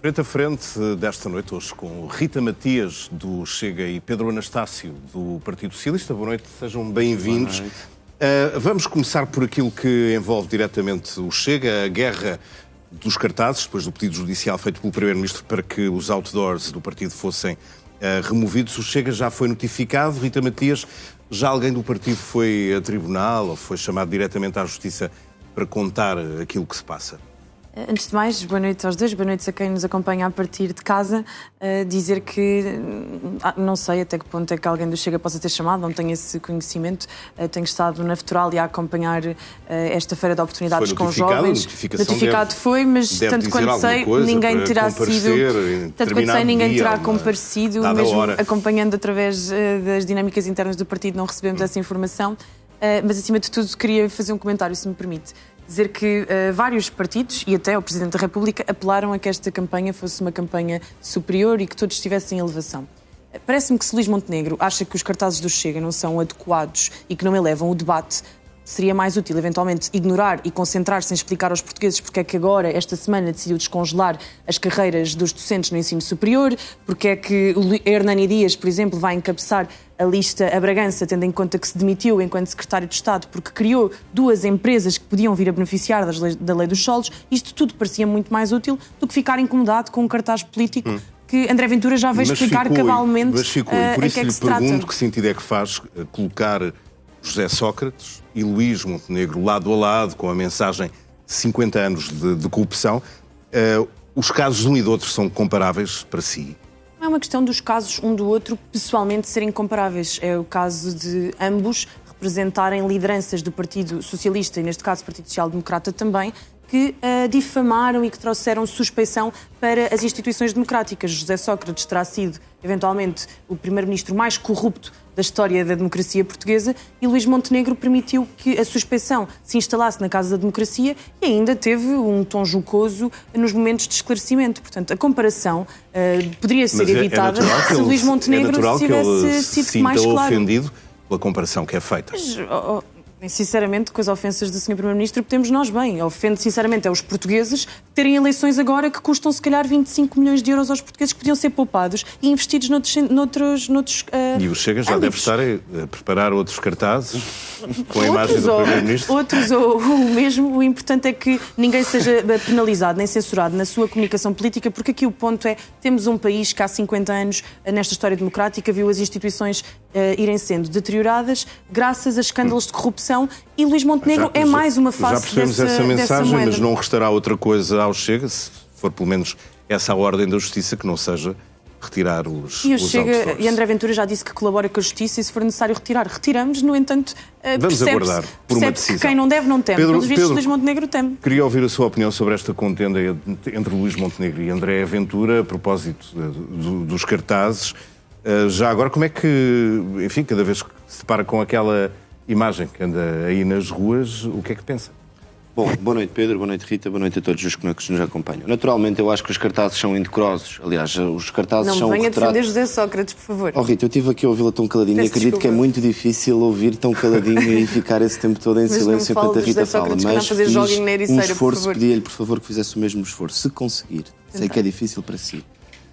Frente a frente desta noite, hoje, com Rita Matias, do Chega, e Pedro Anastácio, do Partido Socialista. Boa noite, sejam bem-vindos. Vamos começar por aquilo que envolve diretamente o Chega, a guerra dos cartazes, depois do pedido judicial feito pelo Primeiro-Ministro para que os outdoors do partido fossem removidos. O Chega já foi notificado. Rita Matias, já alguém do partido foi a tribunal ou foi chamado diretamente à Justiça para contar aquilo que se passa? Antes de mais, boa noite aos dois, boa noite a quem nos acompanha a partir de casa. Dizer que não sei até que ponto é que alguém do Chega possa ter chamado, não tenho esse conhecimento. Tenho estado na Fetural e a acompanhar esta feira de oportunidades com jovens. Notificado foi, mas tanto quanto sei, ninguém terá sido. Tanto quanto sei, ninguém terá comparecido, mesmo acompanhando através das dinâmicas internas do partido, não recebemos essa informação. Mas acima de tudo, queria fazer um comentário, se me permite. Dizer que vários partidos, e até o Presidente da República, apelaram a que esta campanha fosse uma campanha superior e que todos estivessem em elevação. Parece-me que se Luís Montenegro acha que os cartazes do Chega não são adequados e que não elevam o debate, seria mais útil, eventualmente, ignorar e concentrar-se em explicar aos portugueses porque é que agora, esta semana, decidiu descongelar as carreiras dos docentes no ensino superior, porque é que o Hernani Dias, por exemplo, vai encabeçar a lista a Bragança, tendo em conta que se demitiu enquanto Secretário de Estado porque criou duas empresas que podiam vir a beneficiar da lei dos solos. Isto tudo parecia muito mais útil do que ficar incomodado com um cartaz político que André Ventura já veio explicar cabalmente por isso a que é que se trata. Pergunto que sentido é que faz colocar José Sócrates e Luís Montenegro lado a lado com a mensagem 50 anos de corrupção. Os casos de um e do outro são comparáveis para si? Não é uma questão dos casos um do outro pessoalmente serem comparáveis. É o caso de ambos representarem lideranças do Partido Socialista e, neste caso, Partido Social Democrata também, que difamaram e que trouxeram suspeição para as instituições democráticas. José Sócrates terá sido, eventualmente, o primeiro-ministro mais corrupto da história da democracia portuguesa e Luís Montenegro permitiu que a suspeição se instalasse na Casa da Democracia e ainda teve um tom jocoso nos momentos de esclarecimento. Portanto, a comparação poderia ser evitada se Luís Montenegro tivesse sido mais claro. Ofendido pela comparação que é feita. Mas, sinceramente, com as ofensas do Sr. Primeiro-Ministro, temos nós bem. Ofende, sinceramente, é os portugueses terem eleições agora que custam, se calhar, 25 milhões de euros aos portugueses que podiam ser poupados e investidos noutros E o Chega já deve estar a preparar outros cartazes com a imagem do Primeiro-Ministro? Outros ou o mesmo. O importante é que ninguém seja penalizado nem censurado na sua comunicação política, porque aqui o ponto é, temos um país que há 50 anos, nesta história democrática, viu as instituições irem sendo deterioradas graças a escândalos de corrupção. E Luís Montenegro é mais uma face já percebemos essa mensagem, mas não restará outra coisa ao Chega, se for pelo menos essa a ordem da Justiça, que não seja retirar os E o Chega, e André Ventura já disse que colabora com a Justiça e se for necessário retirar, retiramos. No entanto, vamos aguardar por uma decisão. Que quem não deve não teme. Pelos vistos, Luís Montenegro teme. Queria ouvir a sua opinião sobre esta contenda entre Luís Montenegro e André Ventura a propósito dos cartazes. Já agora, como é que, enfim, cada vez que se depara com aquela imagem que anda aí nas ruas, o que é que pensa? Bom, boa noite Pedro, boa noite Rita, boa noite a todos os que nos acompanham. Naturalmente eu acho que os cartazes são indecorosos, aliás, os cartazes são... Não me venha defender José Sócrates, por favor. Oh Rita, eu estive aqui a ouvi-la tão caladinho e acredito que é muito difícil ouvir tão caladinho e ficar esse tempo todo em silêncio enquanto a Rita fala. Mas fiz um esforço, pedia-lhe por favor que fizesse o mesmo esforço, se conseguir. Sei que é difícil para si.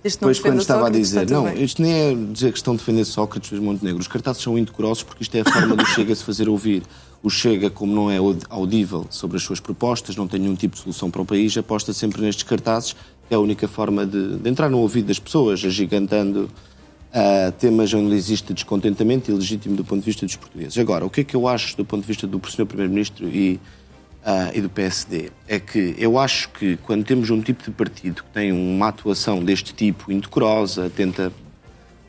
Depois, quando estava a dizer, não, isto nem é dizer questão de defender Sócrates e Montenegro. Os cartazes são indecorosos porque isto é a forma do Chega se fazer ouvir. O Chega, como não é audível sobre as suas propostas, não tem nenhum tipo de solução para o país, aposta sempre nestes cartazes, que é a única forma de entrar no ouvido das pessoas, agigantando temas onde existe descontentamento e legítimo do ponto de vista dos portugueses. Agora, o que é que eu acho do ponto de vista do Sr. Primeiro-Ministro e do PSD, é que eu acho que quando temos um tipo de partido que tem uma atuação deste tipo, indecorosa, tenta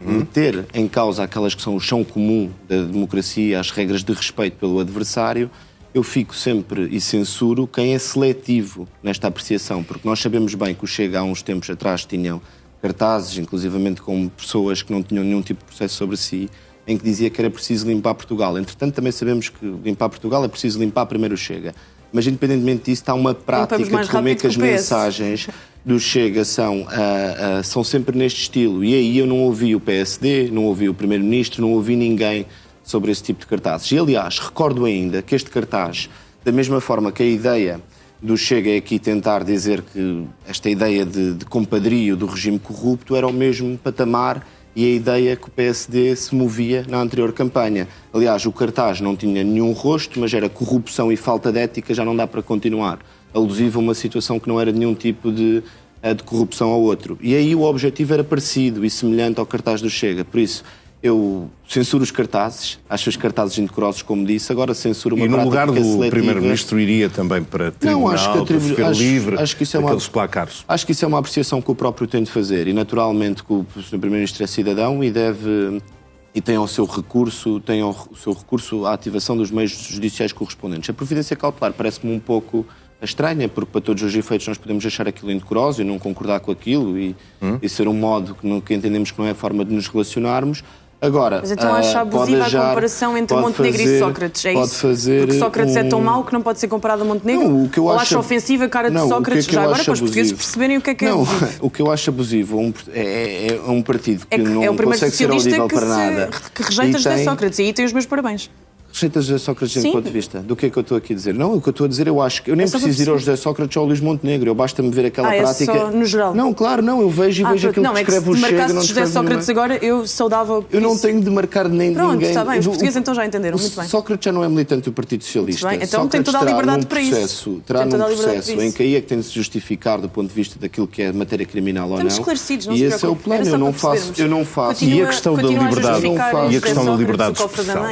meter em causa aquelas que são o chão comum da democracia, as regras de respeito pelo adversário, eu fico sempre e censuro quem é seletivo nesta apreciação, porque nós sabemos bem que o Chega há uns tempos atrás tinham cartazes, inclusivamente com pessoas que não tinham nenhum tipo de processo sobre si, em que dizia que era preciso limpar Portugal. Entretanto, também sabemos que limpar Portugal é preciso limpar primeiro o Chega. Mas, independentemente disso, há uma prática de como é que as mensagens do Chega são sempre neste estilo. E aí eu não ouvi o PSD, não ouvi o Primeiro-Ministro, não ouvi ninguém sobre esse tipo de cartazes. E, aliás, recordo ainda que este cartaz, da mesma forma que a ideia do Chega é aqui tentar dizer que esta ideia de compadrio do regime corrupto era o mesmo patamar e a ideia que o PSD se movia na anterior campanha. Aliás, o cartaz não tinha nenhum rosto, mas era corrupção e falta de ética, já não dá para continuar. Alusivo a uma situação que não era de nenhum tipo de corrupção ao outro. E aí o objetivo era parecido e semelhante ao cartaz do Chega. Por isso, eu censuro os cartazes, acho os cartazes indecorosos, como disse, agora censuro uma prática seletiva. E no lugar do Primeiro-Ministro iria também para tribunal, para ficar livre daqueles placares? Acho que isso é uma apreciação que o próprio tem de fazer e naturalmente que o Sr. Primeiro-Ministro é cidadão e tem o seu recurso à ativação dos meios judiciais correspondentes. A providência cautelar parece-me um pouco estranha, porque para todos os efeitos nós podemos achar aquilo indecoroso e não concordar com aquilo e ser um modo que entendemos que não é a forma de nos relacionarmos. Agora, mas então acha abusiva a comparação entre Montenegro e Sócrates, é isso? Porque Sócrates é tão mau que não pode ser comparado a Montenegro? Não, ou acha ofensiva a cara de Sócrates? Já agora para os portugueses perceberem o que é abusivo. O que eu acho abusivo é um partido que não consegue ser audível para nada. Que rejeita José Sócrates, e aí tem os meus parabéns. Rejeita José Sócrates do ponto de vista? Do que é que eu estou aqui a dizer? Não, o que eu estou a dizer, eu acho que eu nem preciso ir ao José Sócrates ou ao Luís Montenegro, eu basta-me ver aquela prática. Só no geral? Não, claro, não, eu vejo aquilo que escreve o Chega. Não, José Sócrates agora, eu saudava. Eu não tenho de marcar nem ninguém. Pronto, está bem, os portugueses então já entenderam, muito bem. Sócrates já não é militante do Partido Socialista. Muito bem, então tem toda a liberdade para isso. Terá num processo em que aí é que tem de se justificar do ponto de vista daquilo que é matéria criminal ou não. Estamos esclarecidos, não se preocupe. E esse é o plano, eu não faço. E a questão da liberdade, e a questão da liberdade de expressão.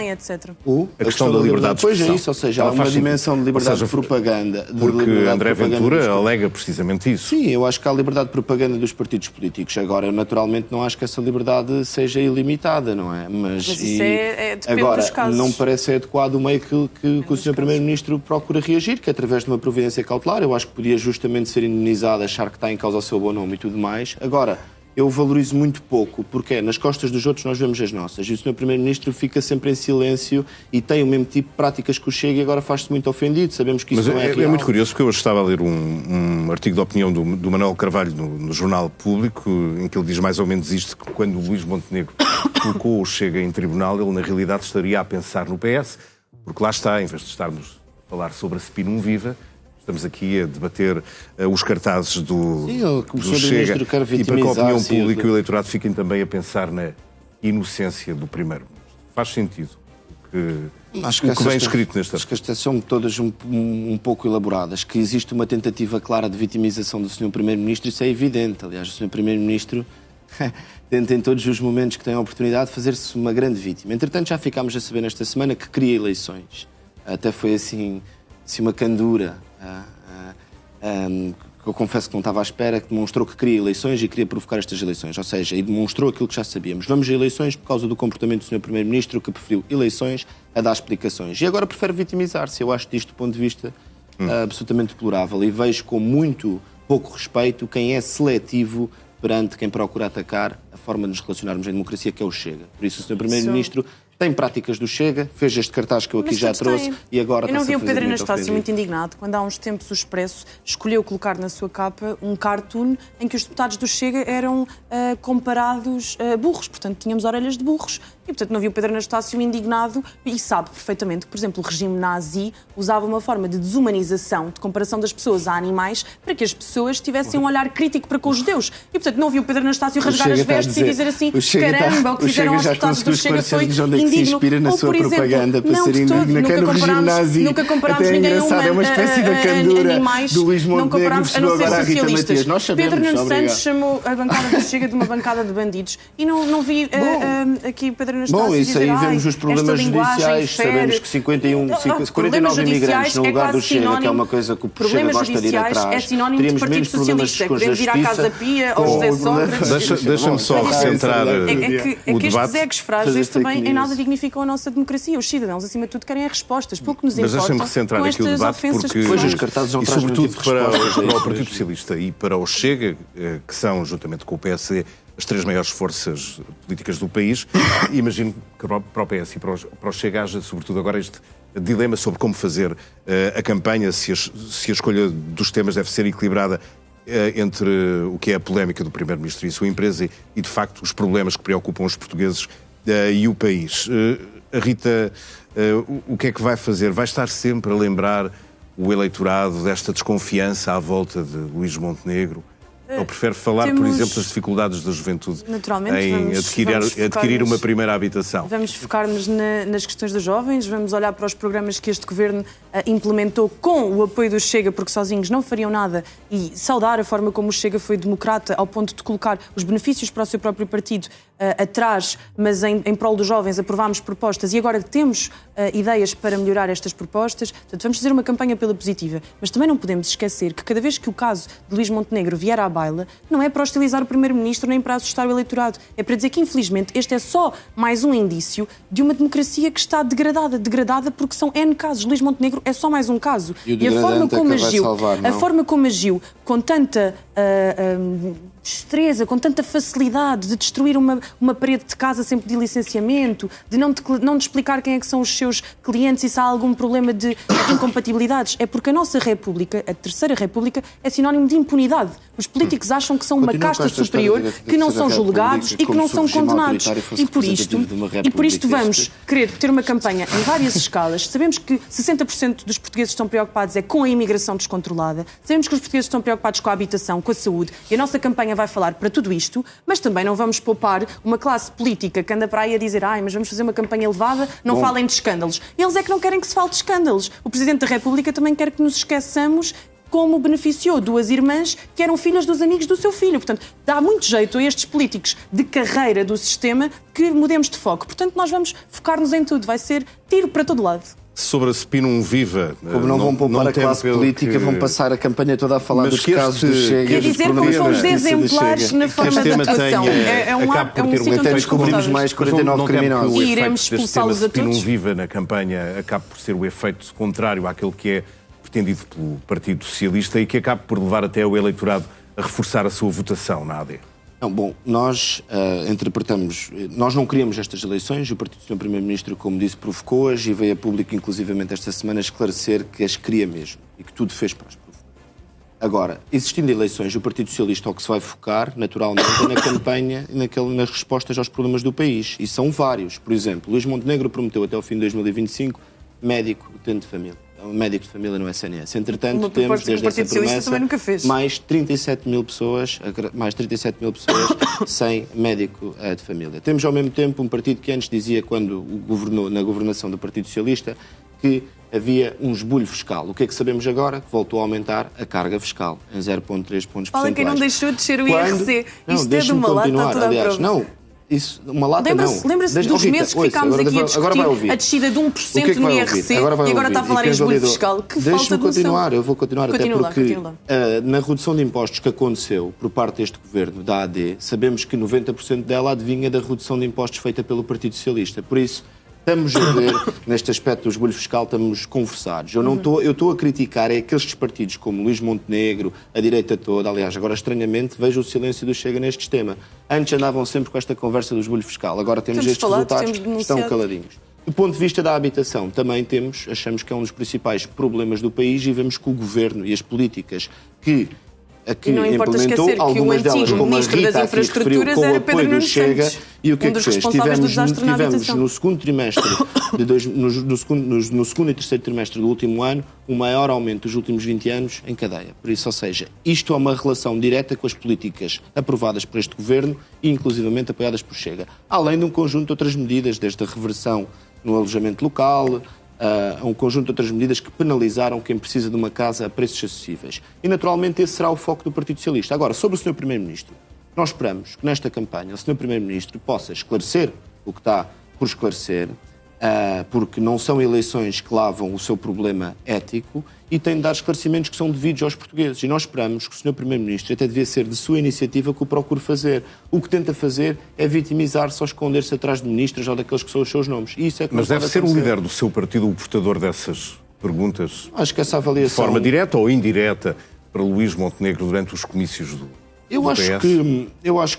A questão da liberdade. Pois é isso, ou seja, há uma dimensão de liberdade de propaganda. Porque André Ventura alega precisamente isso. Sim, eu acho que há liberdade de propaganda dos partidos políticos. Agora, eu naturalmente não acho que essa liberdade seja ilimitada, não é? Mas isso depende agora, dos casos. Não me parece adequado o meio que o Sr. Primeiro-Ministro procura reagir, que é através de uma providência cautelar. Eu acho que podia justamente ser indenizado, achar que está em causa o seu bom nome e tudo mais. Agora, eu valorizo muito pouco, porque nas costas dos outros nós vemos as nossas. E o Sr. Primeiro-Ministro fica sempre em silêncio e tem o mesmo tipo de práticas que o Chega e agora faz-se muito ofendido. Sabemos que isso não é real. É muito curioso, porque eu hoje estava a ler um artigo de opinião do Manuel Carvalho no Jornal Público, em que ele diz mais ou menos isto, que quando o Luís Montenegro colocou o Chega em tribunal, ele na realidade estaria a pensar no PS, porque lá está, em vez de estarmos a falar sobre a Spinum Viva, estamos aqui a debater os cartazes do Chega e para que a opinião pública e o eleitorado fiquem também a pensar na inocência do Primeiro-Ministro. Faz sentido o que vem escrito nesta... Acho que estas são todas um pouco elaboradas, que existe uma tentativa clara de vitimização do Sr. Primeiro-Ministro, isso é evidente. Aliás, o Sr. Primeiro-Ministro tenta em todos os momentos que tem a oportunidade de fazer-se uma grande vítima. Entretanto, já ficámos a saber nesta semana que queria eleições. Até foi assim uma candura que eu confesso que não estava à espera, que demonstrou que queria eleições e queria provocar estas eleições. Ou seja, e demonstrou aquilo que já sabíamos. Vamos a eleições por causa do comportamento do Sr. Primeiro-Ministro, que preferiu eleições a dar explicações. E agora prefere vitimizar-se. Eu acho disto, do ponto de vista, absolutamente deplorável. E vejo com muito pouco respeito quem é seletivo perante quem procura atacar a forma de nos relacionarmos em democracia, que é o Chega. Por isso, o Sr. Primeiro-Ministro tem práticas do Chega, fez este cartaz que eu aqui já trouxe e agora está a fazer muito ofendido. Eu não vi o Pedro Anastácio muito indignado quando há uns tempos o Expresso escolheu colocar na sua capa um cartoon em que os deputados do Chega eram comparados a burros, portanto tínhamos orelhas de burros. E, portanto, não vi o Pedro Anastácio indignado e sabe perfeitamente que, por exemplo, o regime nazi usava uma forma de desumanização, de comparação das pessoas a animais, para que as pessoas tivessem um olhar crítico para com os judeus. E, portanto, não vi o Pedro Anastácio rasgar as vestes e dizer assim, caramba, o que fizeram aos deputados do Chega foi indigno. Se inspira na sua propaganda para ser indigna, que é no regime nazi. Nunca comparámos ninguém a uma espécie de candura do Luís Montenegro, a não ser socialistas. Pedro Nuno Santos chamou a bancada do Chega de uma bancada de bandidos. E não vi aqui o Pedro Anastácio dizer, isso aí vemos os problemas judiciais, sabemos que 49 imigrantes no lugar do Chega, que é uma coisa que o Chega gosta de ir atrás. É sinónimo de Partido Socialista. Podemos ir à Casa Pia, ao José Sócrates. Deixa-me só recentrar o debate. É que estes egos frágeis também em nada dignificam a nossa democracia. Os cidadãos, acima de tudo, querem respostas. Pouco nos importa. Mas deixa-me recentrar aqui o debate, porque, e sobretudo para o Partido Socialista e para o Chega, que são, juntamente com o PSD, as três maiores forças políticas do país, imagino que para o PS e para o Chega haja, sobretudo agora, este dilema sobre como fazer a campanha, se a escolha dos temas deve ser equilibrada entre o que é a polémica do Primeiro-Ministro e a sua empresa e, de facto, os problemas que preocupam os portugueses e o país. A Rita, o que é que vai fazer? Vai estar sempre a lembrar o eleitorado desta desconfiança à volta de Luís Montenegro? Ou prefere falar, por exemplo, das dificuldades da juventude em adquirir uma primeira habitação? Vamos focar-nos nas questões dos jovens, vamos olhar para os programas que este Governo implementou com o apoio do Chega, porque sozinhos não fariam nada, e saudar a forma como o Chega foi democrata ao ponto de colocar os benefícios para o seu próprio partido atrás, mas em prol dos jovens aprovámos propostas e agora temos ideias para melhorar estas propostas. Portanto, vamos fazer uma campanha pela positiva, mas também não podemos esquecer que cada vez que o caso de Luís Montenegro vier à baila, não é para hostilizar o Primeiro-Ministro nem para assustar o eleitorado. É para dizer que, infelizmente, este é só mais um indício de uma democracia que está degradada porque são N casos. Luís Montenegro é só mais um caso. E a forma como agiu, a forma como agiu com tanta destreza, com tanta facilidade de destruir uma parede de casa sem pedir licenciamento, de não te explicar quem é que são os seus clientes e se há algum problema de incompatibilidades. É porque a nossa República, a Terceira República, é sinónimo de impunidade. Os políticos acham que são uma casta superior, que não são julgados e que não são condenados. E por isto vamos querer ter uma campanha em várias escalas. Sabemos que 60% dos portugueses estão preocupados com a imigração descontrolada. Sabemos que os portugueses estão preocupados com a habitação, com a saúde. E a nossa campanha vai falar para tudo isto, mas também não vamos poupar uma classe política que anda para aí a dizer mas vamos fazer uma campanha elevada, não falem de escândalos. Eles é que não querem que se fale de escândalos. O Presidente da República também quer que nos esqueçamos como beneficiou duas irmãs que eram filhas dos amigos do seu filho. Portanto, dá muito jeito a estes políticos de carreira do sistema que mudemos de foco. Portanto, nós vamos focar-nos em tudo. Vai ser tiro para todo lado. Sobre a Spinum Viva... Como não vão poupar a classe política, vão passar a campanha toda a falar dos casos do Chega. Quer dizer como somos exemplares na forma de atuação. Até descobrimos mais 49 criminosos. E iremos expulsá-los a todos. Spinum Viva na campanha acaba por ser o efeito contrário àquele que é pretendido pelo Partido Socialista e que acaba por levar até o eleitorado a reforçar a sua votação na AD. Bom, nós interpretamos... Nós não queríamos estas eleições, o Partido do Sr. Primeiro-Ministro, como disse, provocou-as e veio a público, inclusivamente esta semana, esclarecer que as queria mesmo e que tudo fez para as provocar. Agora, existindo eleições, o Partido Socialista ao que se vai focar, naturalmente, é na campanha e nas respostas aos problemas do país. E são vários. Por exemplo, Luís Montenegro prometeu até ao fim de 2025 médico utente de família. Médico de família no SNS. Entretanto, temos, desde essa promessa, mais 37 mil pessoas sem médico de família. Temos, ao mesmo tempo, um partido que antes dizia, quando governou na governação do Partido Socialista, que havia um esbulho fiscal. O que é que sabemos agora? Que voltou a aumentar a carga fiscal em 0,3 pontos percentuais. Fala que não deixou de descer o IRC. Isto é de uma lata toda a prova. Isso, uma lata não. Lembra-se dos meses que ficámos aqui a discutir a descida de 1% no IRC e agora está a falar em esbulho fiscal. Que falta de noção. Eu vou continuar, até porque na redução de impostos que aconteceu por parte deste Governo, da AD, sabemos que 90% dela adivinha da redução de impostos feita pelo Partido Socialista. Por isso, estamos a ver, neste aspecto do esbulho fiscal, estamos conversados. Eu estou a criticar aqueles partidos como Luís Montenegro, a direita toda. Aliás, agora, estranhamente, vejo o silêncio do Chega neste tema. Antes andavam sempre com esta conversa do esbulho fiscal. Agora temos estes resultados que estão caladinhos. Do ponto de vista da habitação, também achamos que é um dos principais problemas do país e vemos que o Governo e as políticas que implementou, algumas delas, como a Rita aqui referiu, com o apoio do Chega, e o que é que fez? Tivemos no segundo trimestre, no segundo e terceiro trimestre do último ano, o maior aumento dos últimos 20 anos em cadeia. Por isso, ou seja, isto é uma relação direta com as políticas aprovadas por este Governo e inclusivamente apoiadas por Chega. Além de um conjunto de outras medidas, desde a reversão no alojamento local, a um conjunto de outras medidas que penalizaram quem precisa de uma casa a preços acessíveis. E, naturalmente, esse será o foco do Partido Socialista. Agora, sobre o Sr. Primeiro-Ministro, nós esperamos que nesta campanha o Sr. Primeiro-Ministro possa esclarecer o que está por esclarecer, porque não são eleições que lavam o seu problema ético e tem de dar esclarecimentos que são devidos aos portugueses. E nós esperamos que o Sr. Primeiro-Ministro, até devia ser de sua iniciativa, que o procure fazer. O que tenta fazer é vitimizar-se ou esconder-se atrás de ministros ou daqueles que são os seus nomes. E isso é que Mas deve ser o líder do seu partido o portador dessas perguntas? Acho que essa avaliação... De forma direta ou indireta para Luís Montenegro durante os comícios do Eu acho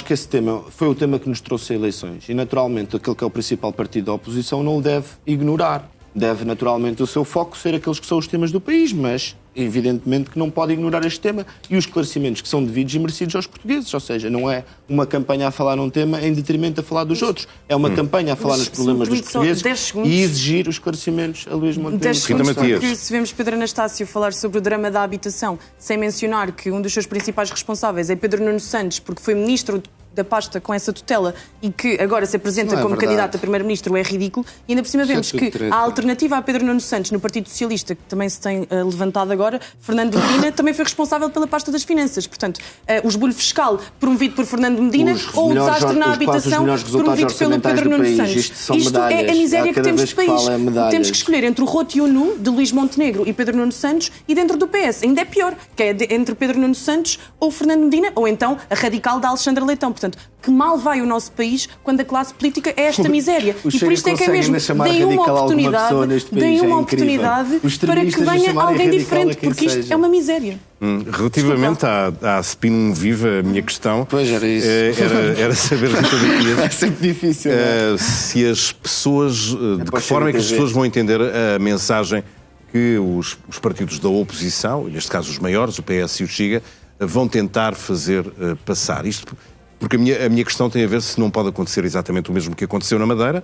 que esse tema foi o tema que nos trouxe a eleições e, naturalmente, aquele que é o principal partido da oposição não o deve ignorar. deve naturalmente o seu foco ser aqueles que são os temas do país, mas evidentemente que não pode ignorar este tema e os esclarecimentos que são devidos e merecidos aos portugueses. Ou seja, não é uma campanha a falar num tema em detrimento a falar dos outros. É uma campanha a falar nos problemas dos portugueses e exigir os esclarecimentos a Luís Montenegro. 10 segundos, porque se vemos Pedro Anastácio falar sobre o drama da habitação, sem mencionar que um dos seus principais responsáveis é Pedro Nuno Santos, porque foi ministro da pasta com essa tutela e que agora se apresenta como candidato a primeiro-ministro, é ridículo. E ainda por cima vemos que a alternativa a Pedro Nuno Santos no Partido Socialista, que também se tem levantado agora, Fernando Medina, também foi responsável pela pasta das finanças. Portanto, o esbulho fiscal promovido por Fernando Medina ou o desastre na habitação promovido pelo Pedro Nuno Santos. Isto é a miséria que temos de país. Temos que escolher entre o roto e o nu de Luís Montenegro e Pedro Nuno Santos e dentro do PS. Ainda é pior, que é entre Pedro Nuno Santos ou Fernando Medina ou então a radical da Alexandra Leitão. Portanto, que mal vai o nosso país quando a classe política é esta miséria. E por isto é que é mesmo, deem uma oportunidade para que venha alguém diferente, porque isto é uma miséria. Relativamente à Spin Viva, a minha questão era saber, Rita Matias, é sempre difícil, se as pessoas, de que forma é que as pessoas vão entender a mensagem que os partidos da oposição, neste caso os maiores, o PS e o Chega, vão tentar fazer passar. Isto porque a minha questão tem a ver se não pode acontecer exatamente o mesmo que aconteceu na Madeira,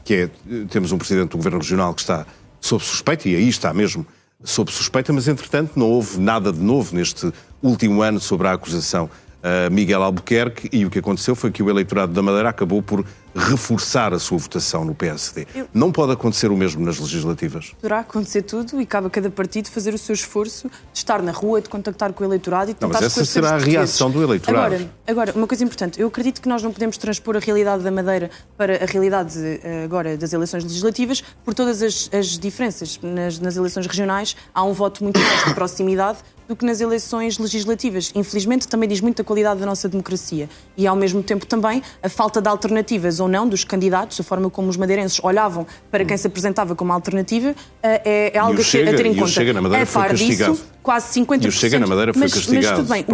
que é, temos um presidente do Governo Regional que está sob suspeita, e aí está mesmo sob suspeita, mas entretanto não houve nada de novo neste último ano sobre a acusação a Miguel Albuquerque, e o que aconteceu foi que o eleitorado da Madeira acabou por reforçar a sua votação no PSD. Não pode acontecer o mesmo nas legislativas? Poderá acontecer tudo e cabe a cada partido fazer o seu esforço de estar na rua, de contactar com o eleitorado e de tentar esclarecer os portugueses. Mas essa será a reação do eleitorado. Agora, uma coisa importante. Eu acredito que nós não podemos transpor a realidade da Madeira para a realidade agora das eleições legislativas por todas as diferenças. Nas eleições regionais há um voto muito mais de proximidade do que nas eleições legislativas. Infelizmente, também diz muito a qualidade da nossa democracia. E, ao mesmo tempo, também a falta de alternativas ou não dos candidatos, a forma como os madeirenses olhavam para quem se apresentava como alternativa, é algo a ter em conta. O Chega na Madeira foi castigado. Disso, quase 50%. E o Chega na Madeira foi castigado. Mas tudo bem.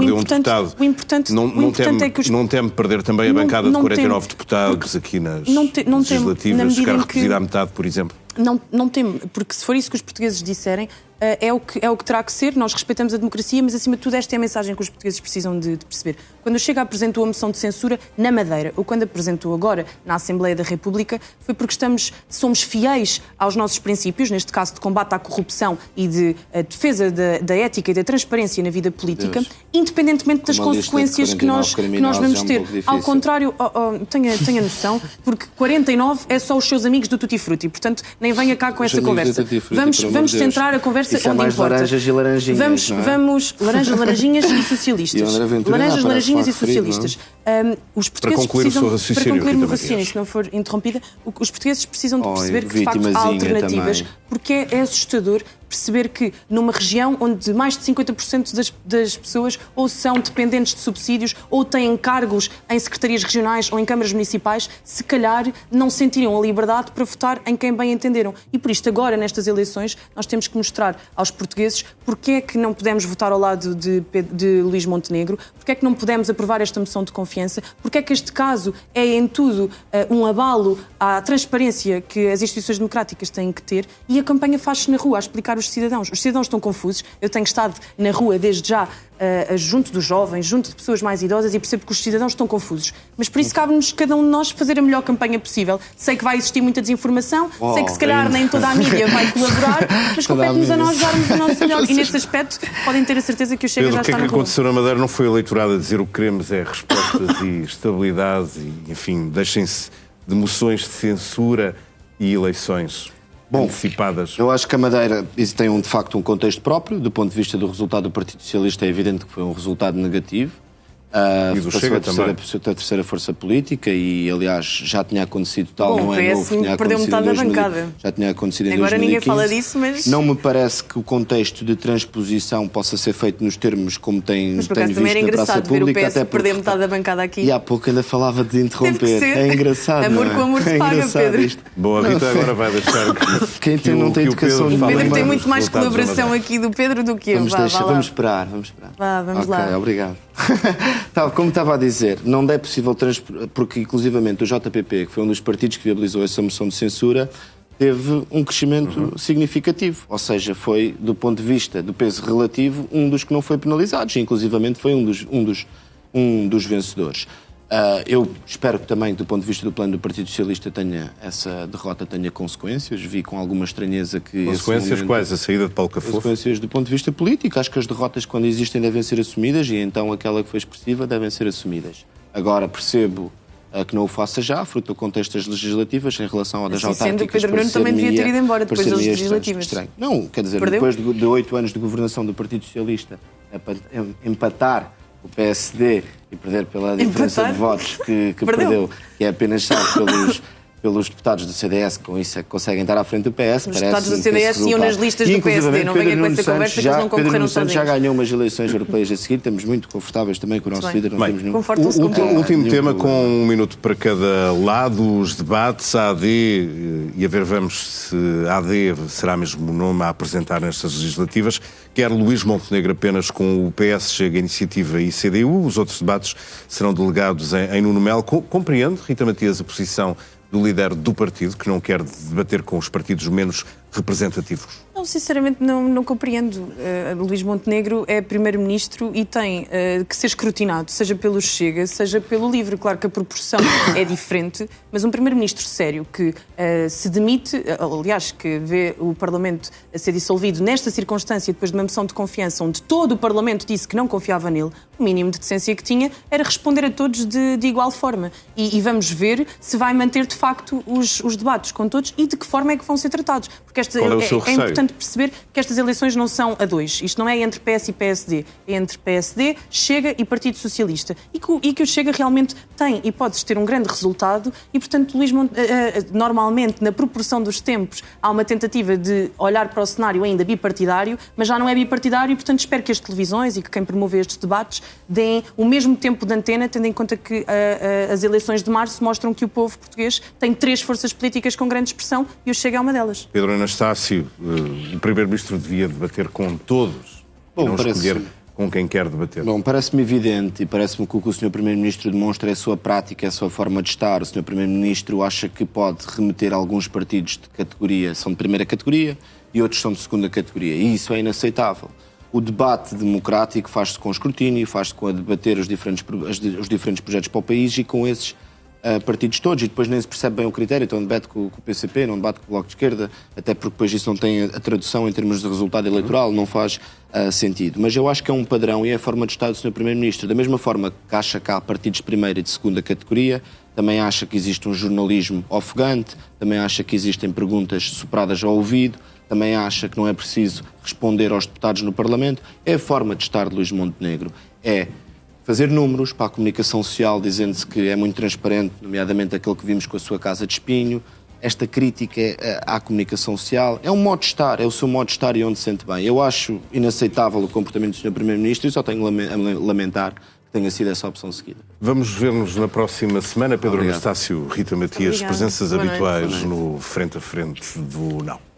O importante é que os... Não teme perder também a bancada de 49 deputados aqui nas legislativas, ficar reduzida à metade, por exemplo? Não temo, porque se for isso que os portugueses disserem, é o que terá que ser. Nós respeitamos a democracia, mas acima de tudo esta é a mensagem que os portugueses precisam de perceber. Quando o Chega apresentou a moção de censura na Madeira, ou quando apresentou agora na Assembleia da República, foi porque somos fiéis aos nossos princípios, neste caso de combate à corrupção e de defesa da ética e da transparência na vida política, independentemente das consequências que nós vamos ter. Ao contrário, tenha noção, porque 49 é só os seus amigos do Tutti Frutti, portanto, nem venha cá com essa conversa. Vamos centrar a conversa isso onde é mais importa. Laranjas e laranjinhas, vamos laranjas, laranjinhas e socialistas. Laranjas, laranjinhas e socialistas. Os portugueses precisam, para concluir o meu raciocínio, se não for interrompida, os portugueses precisam de perceber que de facto há alternativas, também. Porque é assustador perceber que numa região onde mais de 50% das pessoas ou são dependentes de subsídios ou têm cargos em secretarias regionais ou em câmaras municipais, se calhar não sentiriam a liberdade para votar em quem bem entenderam. E por isto agora, nestas eleições, nós temos que mostrar aos portugueses porque é que não podemos votar ao lado de Luís Montenegro, porque é que não podemos aprovar esta moção de confiança, porque é que este caso é em tudo um abalo à transparência que as instituições democráticas têm que ter, e a campanha faz-se na rua a explicar os cidadãos. Os cidadãos estão confusos. Eu tenho estado na rua desde já, junto dos jovens, junto de pessoas mais idosas, e percebo que os cidadãos estão confusos. Mas por isso cabe-nos, cada um de nós, fazer a melhor campanha possível. Sei que vai existir muita desinformação, sei que se calhar nem toda a mídia vai colaborar, mas compete-nos a nós darmos o nosso melhor. E nesse aspecto podem ter a certeza que o Chega já está na rua. O que aconteceu na Madeira não foi o eleitorado a dizer o que queremos é respostas e estabilidade e, enfim, deixem-se de moções de censura e eleições antecipadas. Eu acho que a Madeira tem de facto um contexto próprio. Do ponto de vista do resultado do Partido Socialista, é evidente que foi um resultado negativo. E do Chega também. A terceira força política, e aliás já tinha acontecido tal, não é novo, tinha perdeu metade da bancada. Já tinha acontecido em agora 2015. Ninguém fala disso, mas... Não me parece que o contexto de transposição possa ser feito nos termos como tem visto na praça pública. Mas por acaso também era engraçado ver o PS perder metade da bancada aqui. E há pouco ainda falava de interromper. É engraçado, amor com amor se paga, Pedro. Isto. Bom, a Rita agora vai deixar quem tem não tem educação. O Pedro tem muito mais colaboração aqui do Pedro do que eu. Vamos esperar. Vamos lá. Ok, obrigado. Como estava a dizer, não é possível porque inclusivamente o JPP, que foi um dos partidos que viabilizou essa moção de censura, teve um crescimento significativo. Ou seja, foi, do ponto de vista do peso relativo, um dos que não foi penalizados. Inclusivamente foi um dos vencedores. Eu espero que também, do ponto de vista do plano do Partido Socialista, essa derrota tenha consequências. Vi com alguma estranheza que... Consequências quais? A saída de Paulo Cafofo? Consequências do ponto de vista político. Acho que as derrotas, quando existem, devem ser assumidas e então aquela que foi expressiva devem ser assumidas. Agora percebo que não o faça já, fruto do contexto das legislativas, em relação ao das autárquicas. Sendo que Pedro Nuno também devia ter ido embora depois das legislativas. Estranho. Não, quer dizer, Perdeu? depois de 8 anos de governação do Partido Socialista, empatar o PSD e perder pela diferença de votos que perdeu, que é apenas salvo pelos deputados do CDS, com isso é que conseguem estar à frente do PS. Os deputados do CDS iam nas listas do PSD, não venha com essa conversa que eles não concorreram sozinhos. Já ganhou umas eleições europeias a seguir, estamos muito confortáveis também com o nosso líder. Não temos nenhum... Último tema, com um minuto para cada lado, os debates, a AD, e a ver, vamos se a AD será mesmo o nome a apresentar nestas legislativas, quer Luís Montenegro apenas com o PS, Chega, Iniciativa e CDU, os outros debates serão delegados em Nuno Melo. Compreende, Rita Matias, a posição do líder do partido, que não quer debater com os partidos menos representativos? Não, sinceramente não compreendo. Luís Montenegro é primeiro-ministro e tem que ser escrutinado, seja pelo Chega, seja pelo LIVRE. Claro que a proporção é diferente, mas um primeiro-ministro sério que se demite, aliás, que vê o Parlamento a ser dissolvido nesta circunstância, depois de uma moção de confiança, onde todo o Parlamento disse que não confiava nele, o mínimo de decência que tinha era responder a todos de igual forma. E vamos ver se vai manter, de facto, os debates com todos e de que forma é que vão ser tratados. Porque é importante perceber que estas eleições não são a dois. Isto não é entre PS e PSD. É entre PSD, Chega e Partido Socialista. E que o Chega realmente tem hipóteses de ter um grande resultado e, portanto, normalmente, na proporção dos tempos, há uma tentativa de olhar para o cenário ainda bipartidário, mas já não é bipartidário e, portanto, espero que as televisões e que quem promove estes debates deem o mesmo tempo de antena, tendo em conta que as eleições de março mostram que o povo português tem 3 forças políticas com grande expressão e o Chega é uma delas. Pedro Anastácio, o Primeiro-Ministro devia debater com todos e não escolher com quem quer debater. Bom, parece-me evidente e parece-me que o que o Sr. Primeiro-Ministro demonstra é a sua prática, é a sua forma de estar. O Sr. Primeiro-Ministro acha que pode remeter alguns partidos de categoria, são de primeira categoria, e outros são de segunda categoria. E isso é inaceitável. O debate democrático faz-se com escrutínio, faz-se com a debater os diferentes projetos para o país e com esses partidos todos, e depois nem se percebe bem o critério, então debate com o PCP, não debate com o Bloco de Esquerda, até porque depois isso não tem a tradução em termos de resultado eleitoral, não faz sentido. Mas eu acho que é um padrão e é a forma de estar do Sr. Primeiro-Ministro. Da mesma forma que acha que há partidos de primeira e de segunda categoria, também acha que existe um jornalismo ofegante, também acha que existem perguntas sopradas ao ouvido, também acha que não é preciso responder aos deputados no Parlamento. É a forma de estar de Luís Montenegro. É fazer números para a comunicação social, dizendo-se que é muito transparente, nomeadamente aquele que vimos com a sua casa de espinho. Esta crítica à comunicação social é um modo de estar, é o seu modo de estar e onde se sente bem. Eu acho inaceitável o comportamento do Sr. Primeiro-Ministro e só tenho a lamentar que tenha sido essa a opção seguida. Vamos ver-nos na próxima semana. Pedro Anastácio, Rita Matias, presenças habituais no Frente a Frente do Não.